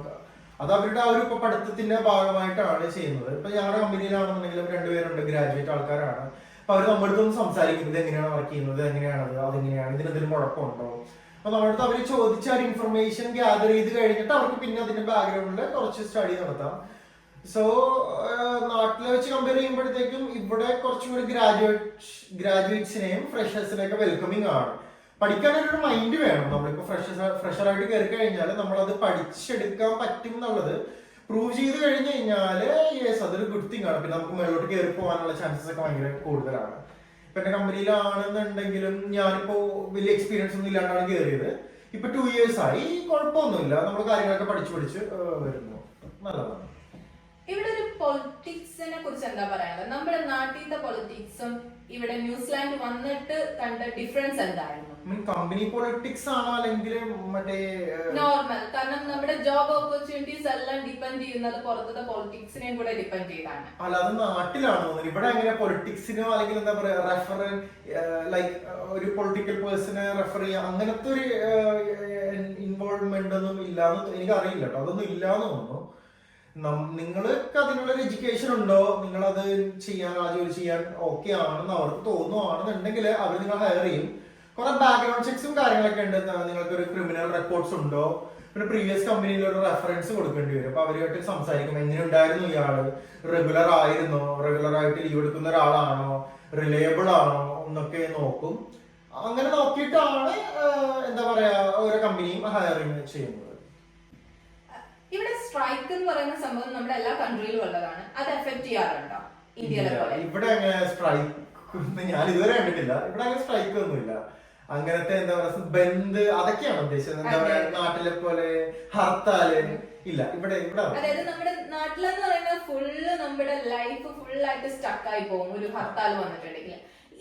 അത് അവരുടെ ആ ഒരു ഇപ്പൊ പഠിത്തത്തിന്റെ ഭാഗമായിട്ടാണ് ചെയ്യുന്നത്. ഇപ്പൊ ഞങ്ങളുടെ കമ്പനിയിലാണെന്നുണ്ടെങ്കിലും 2 പേരുണ്ട്, ഗ്രാജുവേറ്റ് ആൾക്കാരാണ്. അപ്പൊ അവർ നമ്മുടെ അടുത്തൊന്ന് സംസാരിക്കും, ഇത് എങ്ങനെയാണ് വർക്ക് ചെയ്യുന്നത്, എങ്ങനെയാണത്, അതെങ്ങനെയാണ്, ഇതിനെന്തെങ്കിലും കുഴപ്പമുണ്ടോ. അപ്പൊ നമ്മുടെ അടുത്ത് അവർ ചോദിച്ച ഒരു ഇൻഫർമേഷൻ ഗ്യാദർ ചെയ്ത് കഴിഞ്ഞിട്ട് അവർക്ക് പിന്നെ അതിന്റെ ബാക്ക്ഗ്രൗണ്ടിൽ കുറച്ച് സ്റ്റഡി നടത്താം. സോ നാട്ടിലെ വെച്ച് കമ്പയർ ചെയ്യുമ്പോഴത്തേക്കും ഇവിടെ കുറച്ചും കൂടി ഗ്രാജുവേറ്റ്സിനെയും ഫ്രഷേഴ്സിനെയൊക്കെ വെൽക്കമിങ് ആണ്. പഠിക്കാനൊരു മൈൻഡ് വേണം. നമ്മളിപ്പോ ഫ്രഷറായിട്ട് കയറി കഴിഞ്ഞാൽ നമ്മളത് പഠിച്ചെടുക്കാൻ പറ്റും എന്നുള്ളത് പ്രൂവ് ചെയ്ത് കഴിഞ്ഞു കഴിഞ്ഞാല് യെസ് അതൊരു ഗുഡ് തിങ് ആണ്. പിന്നെ നമുക്ക് മേലോട്ട് കയറി പോകാനുള്ള ചാൻസസ് ഒക്കെ ഭയങ്കര കൂടുതലാണ്. ഇപ്പൊ എന്റെ കമ്പനിയിലാണെന്നുണ്ടെങ്കിലും ഞാനിപ്പോ വലിയ എക്സ്പീരിയൻസ് ഒന്നും ഇല്ലാണ്ടാണ് കയറിയത്. ഇപ്പൊ 2 years ആയി, കുഴപ്പമൊന്നുമില്ല. നമ്മൾ കാര്യങ്ങളൊക്കെ പഠിച്ച് വരുന്നു, നല്ലതാണ്. ഇവിടെ ഒരു പൊളിറ്റിക്സിനെ കുറിച്ച് എന്താ പറയാനുള്ളത്? നമ്മുടെ നാട്ടിലത്തെ പൊളിറ്റിക്സും ഇവിടെ ന്യൂസിലാൻഡ് വന്നിട്ട് കണ്ട ഡിഫറൻസ് എന്തായിരുന്നു? കമ്പനി പൊളിറ്റിക്സ് ആണോ അല്ലെങ്കിൽ മറ്റേ നോർമൽ? കാരണം നമ്മുടെ ജോബ് ഓപ്പർച്യൂണിറ്റീസ് എല്ലാം ഡിപ്പെൻഡ് ചെയ്യുന്നത് പുറത്തത്തെ പൊളിറ്റിക്സിനെയും കൂടെ ഡിപ്പെൻഡ് ചെയ്താണ്. അല്ല, അത് നാട്ടിലാണോ? ഇവിടെ എങ്ങനെ പൊളിറ്റിക്സിനോ അല്ലെങ്കിൽ എന്താ പറയാ റെഫർ ലൈക്ക് ഒരു പൊളിറ്റിക്കൽ പേഴ്സണെ റെഫർ ചെയ്യാം അങ്ങനത്തെ ഒരു ഇൻവോൾവ്മെന്റ് ഒന്നും ഇല്ലാന്ന് എനിക്ക് അറിയില്ല കേട്ടോ. അതൊന്നും ഇല്ലാന്ന് തോന്നുന്നു. നിങ്ങൾക്ക് അതിനുള്ളൊരു എഡ്യൂക്കേഷൻ ഉണ്ടോ, നിങ്ങളത് ചെയ്യാൻ ആ ജോലി ചെയ്യാൻ ഓക്കെ ആണെന്ന് അവർക്ക് തോന്നുവാണെന്നുണ്ടെങ്കിൽ അവർ നിങ്ങൾ ഹയർ ചെയ്യും. കുറെ ബാക്ക്ഗ്രൗണ്ട് ചെക്സും കാര്യങ്ങളൊക്കെ ഉണ്ട്. നിങ്ങൾക്ക് ഒരു ക്രിമിനൽ റെക്കോർഡ്സ് ഉണ്ടോ, പിന്നെ പ്രീവിയസ് കമ്പനിയിൽ ഒരു റെഫറൻസ് കൊടുക്കേണ്ടി വരും. അപ്പൊ അവരുമായിട്ട് സംസാരിക്കും, എങ്ങനെ ഉണ്ടായിരുന്നു ഇയാള്, റെഗുലർ ആയിരുന്നോ, റെഗുലർ ആയിട്ട് ലീവ് എടുക്കുന്ന ഒരാളാണോ, റിലയബിൾ ആണോ എന്നൊക്കെ നോക്കും. അങ്ങനെ നോക്കിയിട്ടാണ് എന്താ പറയാ ഓരോ കമ്പനിയും ഹയറിങ് ചെയ്യുന്നത്. ഇവിടെ സ്ട്രൈക്ക് എന്ന് പറയുന്ന സംഭവം നമ്മുടെ എല്ലാ കൺട്രിയിലും ഉള്ളതാണ്. അത് എഫക്ട് ചെയ്യാറുണ്ടോ ഇന്ത്യയിലെ പോലെ? ഇവിടെ അങ്ങനെ സ്ട്രൈക്ക് ഞാൻ ഇതുവരെ കണ്ടിട്ടില്ല. ഇവിടെ അങ്ങനെ സ്ട്രൈക്ക് ഒന്നുമില്ല. അങ്ങനത്തെ എന്താ പറയാ ബന്ദ് അതൊക്കെയാണ് ഉദ്ദേശിച്ചത്. എന്താ പറയാ നാട്ടിലെ പോലെ ഹർത്താല് ഇല്ല ഇവിടെ. അതായത് നമ്മുടെ നാട്ടിലെന്ന് പറയുന്നത് ഫുള്ള് നമ്മുടെ ലൈഫ് ഫുള്ളായിട്ട് സ്റ്റക്ക് ആയി പോകും ഒരു ഹർത്താൽ വന്നിട്ടുണ്ടെങ്കിൽ.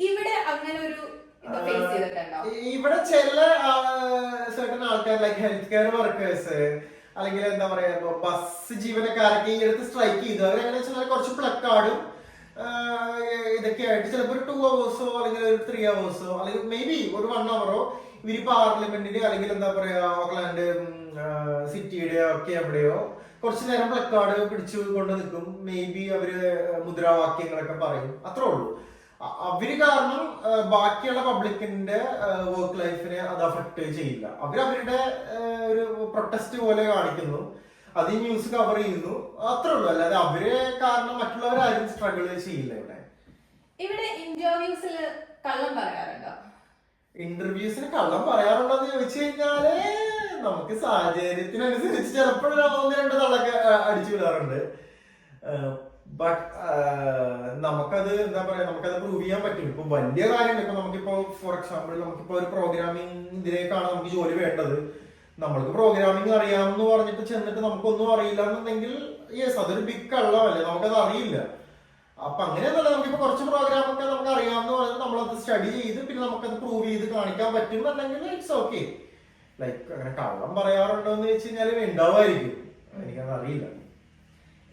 ഇവിടെ അങ്ങനെ ഒരു ഫേസ് ചെയ്തിട്ടുണ്ടോ? ഇവിടെ ചില സർട്ടൻ ആൾക്കാർ ലൈക്ക് ഹെൽത്ത് കെയർ വർക്കേഴ്സ് അല്ലെങ്കിൽ എന്താ പറയാ ബസ് ജീവനക്കാരൊക്കെ ഈ അടുത്ത് സ്ട്രൈക്ക് ചെയ്തു. അവരെങ്ങനെ വെച്ചാൽ കുറച്ച് പ്ലക്കാർഡും ഇതൊക്കെ ആയിട്ട് ചിലപ്പോൾ ഒരു 2 hours അല്ലെങ്കിൽ ഒരു 3 hours അല്ലെങ്കിൽ മേ ബി ഒരു 1 hour ഇവര് പാർലമെന്റിന്റെ അല്ലെങ്കിൽ എന്താ പറയാ ഓക്ലാൻഡ് സിറ്റിയുടെ ഒക്കെ എവിടെയോ കുറച്ചു നേരം പ്ലക്കാർഡ് പിടിച്ചു കൊണ്ട് നിൽക്കും. മേ ബി അവര് മുദ്രാവാക്യങ്ങളൊക്കെ പറയും, അത്രേ ഉള്ളൂ. അവര് കാരണം ബാക്കിയുള്ള പബ്ലിക്കിന്റെ വർക്ക് ലൈഫിനെ അത് അഫക്ട് ചെയ്യില്ല. അവരവരുടെ ഒരു പ്രൊട്ടസ്റ്റ് പോലെ കാണിക്കുന്നു, അത് ഈ ന്യൂസ് കവർ ചെയ്യുന്നു, അത്രേ ഉള്ളൂ. അല്ലാതെ അവര് കാരണം മറ്റുള്ളവരാരും സ്ട്രഗിൾ ചെയ്യില്ല. ഇവിടെ ഇന്റർവ്യൂസിൽ കള്ളം പറയാറുണ്ടോ? ഇന്റർവ്യൂസിന് കള്ളം പറയാറുണ്ടോ എന്ന് ചോദിച്ചു കഴിഞ്ഞാല് നമുക്ക് സാഹചര്യത്തിനനുസരിച്ച് ചിലപ്പോഴൊരു 1-2 തള്ളൊക്കെ അടിച്ചു വിടാറുണ്ട്. ബട്ട് നമുക്കത് എന്താ പറയാ നമുക്കത് പ്രൂവ് ചെയ്യാൻ പറ്റും. ഇപ്പൊ വലിയ കാര്യങ്ങൾ ഇപ്പൊ നമുക്കിപ്പോ ഫോർ എക്സാമ്പിൾ നമുക്കിപ്പോ ഒരു പ്രോഗ്രാമിംഗ് ഇതിലേക്കാണ് നമുക്ക് ജോലി വേണ്ടത്. നമ്മൾക്ക് പ്രോഗ്രാമിംഗ് അറിയാമെന്ന് പറഞ്ഞിട്ട് ചെന്നിട്ട് നമുക്കൊന്നും അറിയില്ല എന്നുണ്ടെങ്കിൽ യെസ് അതൊരു ബിഗ് കള്ളമല്ലേ, നമുക്കത് അറിയില്ല. അപ്പൊ അങ്ങനെയൊന്നുമല്ല, നമുക്കിപ്പോ കുറച്ച് പ്രോഗ്രാമൊക്കെ നമുക്ക് അറിയാമെന്ന് പറഞ്ഞാൽ നമ്മളത് സ്റ്റഡി ചെയ്ത് പിന്നെ നമുക്കത് പ്രൂവ് ചെയ്ത് കാണിക്കാൻ പറ്റും എന്നുണ്ടെങ്കിൽ ഇറ്റ്സ് ഓക്കെ. ലൈക്ക് അങ്ങനെ കള്ളം പറയാറുണ്ടോ എന്ന് വെച്ച് കഴിഞ്ഞാൽ ഉണ്ടാവുമായിരിക്കും, എനിക്കത് അറിയില്ല.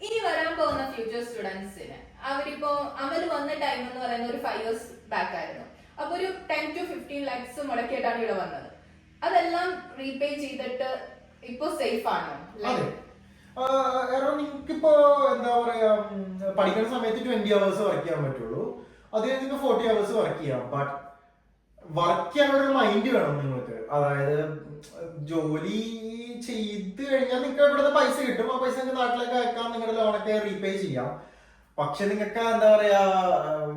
ഇനി വരാൻ പോകുന്ന ഫ്യൂച്ചർ സ്റ്റുഡൻസിന് അവരിപ്പോ അമൽ വന്ന ടൈം എന്ന് പറയുന്നത് ഒരു 5 years ബാക്ക് ആയിരുന്നു. അപ്പൊ ഒരു 10 to 15 lakhs മുടക്കിയിട്ടാണ് ഇവിടെ വന്നത്. അതെല്ലാം റീപേ ചെയ്തിട്ട് ഇപ്പൊ സേഫ് ആണോ? നിങ്ങൾക്കിപ്പോ എന്താ പറയാ പഠിക്കുന്ന സമയത്ത് 20 hours വർക്ക് ചെയ്യാൻ പറ്റുള്ളൂ. അത് കഴിഞ്ഞ് 40 hours വർക്ക് ചെയ്യാം. ബട്ട് വർക്ക് ചെയ്യാനുള്ള ഒരു മൈൻഡ് വേണം നിങ്ങൾക്ക്. അതായത് ജോലി ചെയ്ത് കഴിഞ്ഞാൽ നിങ്ങൾക്ക് ഇവിടുത്തെ പൈസ കിട്ടും, ആ പൈസ നിങ്ങൾക്ക് നാട്ടിലേക്ക് അയക്കാം, നിങ്ങളുടെ ലോണൊക്കെ റീപേ ചെയ്യാം. പക്ഷെ നിങ്ങൾക്ക് എന്താ പറയാ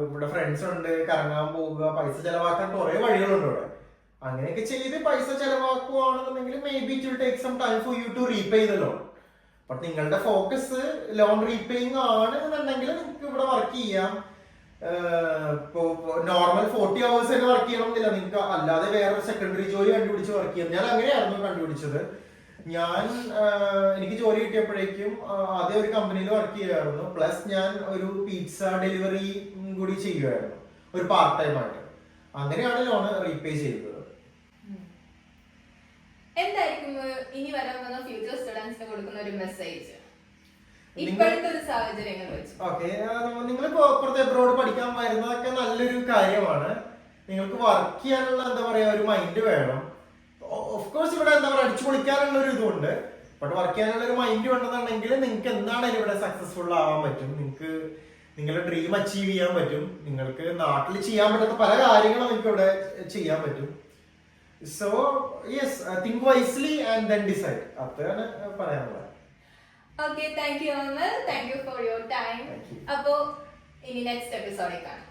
ഇവിടെ ഫ്രണ്ട്സ് ഉണ്ട്, കറങ്ങാൻ പോവുക, പൈസ ചെലവാക്കാൻ കുറെ വഴികളുണ്ട് ഇവിടെ. അങ്ങനെയൊക്കെ ചെയ്ത് പൈസ ചെലവാക്കുവാണെന്നുണ്ടെങ്കിൽ maybe it will take some time for you to repay the loan. But നിങ്ങളുടെ ഫോക്കസ് ലോൺ റീപേയിങ് ആണ് എന്നുണ്ടെങ്കിൽ നിങ്ങൾക്ക് ഇവിടെ വർക്ക് ചെയ്യാം. ഇപ്പോ നോർമൽ 40 hours തന്നെ വർക്ക് ചെയ്യണമെന്നില്ല, നിങ്ങൾക്ക് അല്ലാതെ വേറെ സെക്കൻഡറി ജോലി കണ്ടുപിടിച്ച് വർക്ക് ചെയ്യാം. ഞാൻ അങ്ങനെയായിരുന്നു കണ്ടുപിടിച്ചത്. എനിക്ക് ജോലി കിട്ടിയപ്പോഴേക്കും ആദ്യം ഒരു കമ്പനിയിൽ വർക്ക് ചെയ്യുമായിരുന്നു, പ്ലസ് ഞാൻ ഒരു പിസ്സ ഡെലിവറി കൂടി ചെയ്യുമായിരുന്നു ഒരു പാർട്ട് ടൈം ആയിട്ട്. അങ്ങനെയാണ് ലോൺ റീപേ ചെയ്തത്. എന്തായിരിക്കും ഇനി വരാൻ വന്ന ഫ്യൂച്ചർ സ്റ്റുഡൻസിന് കൊടുക്കുന്ന ഒരു മെസ്സേജ് ഇപ്പോഴത്തെ ഒരു സാഹചര്യങ്ങൾ വെച്ച്? ഓക്കെ, നിങ്ങളിപ്പോ പുറത്ത് എബ്രോഡ് പഠിക്കാൻ വരുന്നതൊക്കെ നല്ലൊരു കാര്യമാണ്. നിങ്ങൾക്ക് വർക്ക് ചെയ്യാനുള്ള എന്താ പറയാ ഒരു മൈൻഡ് വേണം. ഓഫ് കോഴ്സ് ഇവിടെ എന്താ പറയുക അടിച്ചു പൊളിക്കാനുള്ള ഒരു ഇതുണ്ട്. ബട്ട് വർക്ക് ചെയ്യാനുള്ള ഒരു മൈൻഡ് വേണമെന്നുണ്ടെങ്കിൽ നിങ്ങൾക്ക് എന്താണെങ്കിലും ഇവിടെ സക്സസ്ഫുൾ ആവാൻ പറ്റും. നിങ്ങൾക്ക് നിങ്ങളുടെ ഡ്രീം അച്ചീവ് ചെയ്യാൻ പറ്റും. നിങ്ങൾക്ക് നാട്ടിൽ ചെയ്യാൻ പറ്റാത്ത പല കാര്യങ്ങളും നിങ്ങൾക്ക് ഇവിടെ ചെയ്യാൻ പറ്റും. So yes, think wisely and then decide. അതാണ് പറയാനുള്ളത്. Okay, thank you Amal, thank you for your time. Thank you. അപ്പോ ഇനി നെക്സ്റ്റ് എപ്പിസോഡിൽ കാണാം.